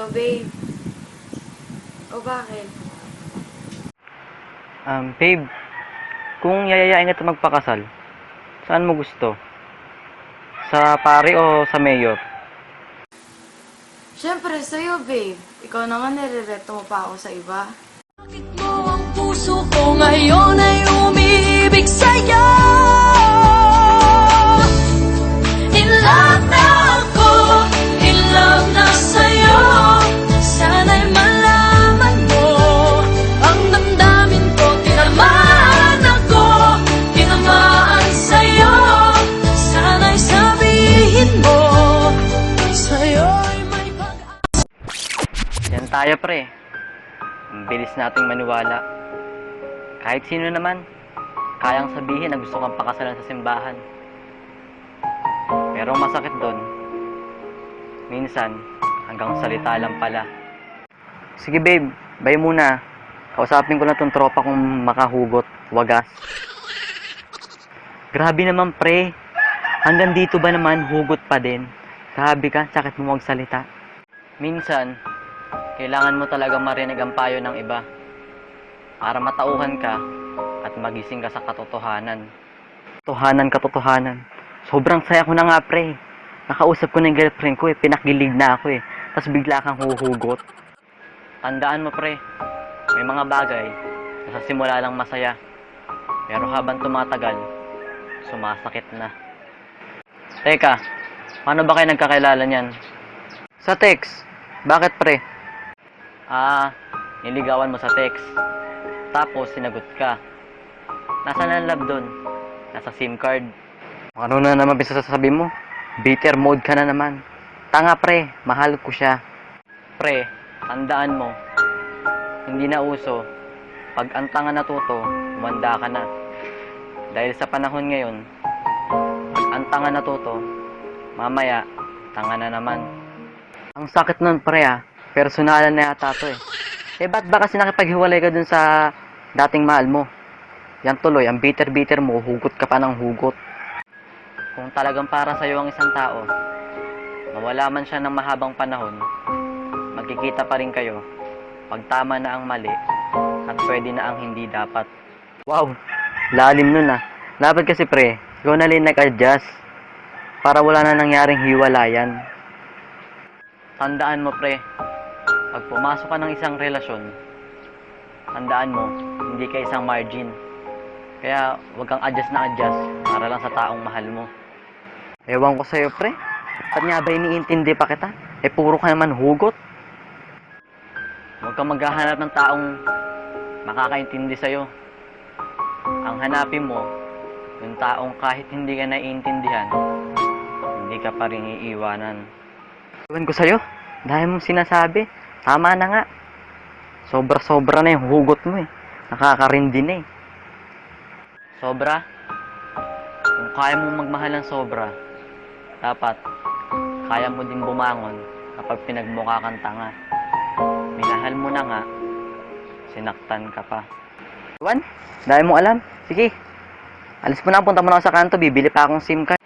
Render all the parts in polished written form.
sa'yo, babe. O bakit? Babe, kung yayayain kita magpakasal, saan mo gusto? Sa pare o sa mayor? Siyempre sa'yo, babe. Ikaw naman nirereto mo pa ako sa iba. Bakit mo ang puso ko ngayon ay umiibig sa'yo? In love na ako, in love na sa'yo. Sana'y malaman mo ang damdamin ko. Tinamaan ako, tinamaan sa'yo. Sana'y sabihin mo, sa'yo'y may pag-asa. Yan tayo, pre. Ang bilis nating maniwala. Kahit sino naman, kayang sabihin na gusto kang pakasalan sa simbahan. Pero ang masakit doon, minsan, hanggang salita lang pala. Sige babe, bye muna. Kausapin ko na tong tropa kong makahugot, wagas. Grabe naman pre, hanggang dito ba naman hugot pa din? Grabe ka, sakit mo magsalita. Minsan, kailangan mo talaga marinig ang payo ng iba para matauhan ka at magising ka sa katotohanan. Katotohanan. Sobrang saya ko na nga pre. Nakausap ko na yung girlfriend ko pinakilig na ako Tapos bigla kang huhugot. Tandaan mo pre, may mga bagay na sa simula lang masaya. Pero habang tumatagal, sumasakit na. Teka, paano ba kayo nagkakilala niyan? Sa text. Bakit pre? Niligawan mo sa text. Tapos, sinagot ka. Nasaan ang love doon? Nasa SIM card. Ano na naman sasabi mo? Bitter mode ka na naman. Tanga pre, mahal ko siya. Pre, tandaan mo, hindi na uso. Pag ang tanga natuto, umanda ka na. Dahil sa panahon ngayon, pag ang tanga natuto, mamaya, tanga na naman. Ang sakit nun pre personalan na yata to ba't ba kasi nakipaghiwalay ka dun sa dating mahal mo? Yan tuloy, ang bitter mo, hugot ka pa ng hugot. Kung talagang para sa'yo ang isang tao, mawala man siya ng mahabang panahon, magkikita pa rin kayo pag tama na ang mali at pwede na ang hindi dapat. Wow, lalim nun Dapat kasi pre, ikaw na rin nag-adjust para wala na nangyaring hiwalayan. Tandaan mo pre, pag pumasok ka ng isang relasyon, tandaan mo, hindi ka isang margin. Kaya huwag kang adjust para lang sa taong mahal mo. Ewan ko sa'yo pre, ba't nga ba iniintindi pa kita? Puro ka naman hugot. Huwag kang maghahanap ng taong makakaintindi sa'yo. Ang hanapin mo, yung taong kahit hindi ka naiintindihan, hindi ka pa rin iiwanan. Ewan ko sa'yo, dahil mong sinasabi, tama na nga. Sobra-sobra na yung hugot mo Nakakarindi na Sobra? Kung kaya mong magmahal ng sobra, dapat kaya mo din bumangon kapag pinagmukha kang tanga. Minahal mo na nga, sinaktan ka pa. Ewan, dahil mo alam. Sige, alis mo na, punta mo na ako sa kanto, bibili pa akong SIM card.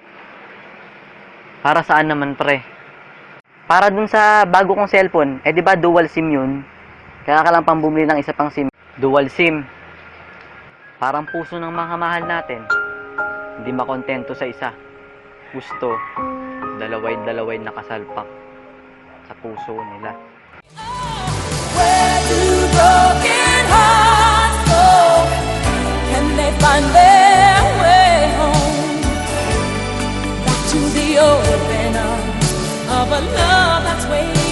Para saan naman pre? Para dun sa bago kong cellphone, di ba dual SIM yun? Kaya ka lang pang bumili ng isa pang SIM. Dual SIM. Parang puso ng mga mahal natin. Hindi makontento sa isa. Gusto, dalaway nakasalpak sa puso nila. Where do broken hearts go? Can they find their way home? Back to the open arms of a love that's waiting.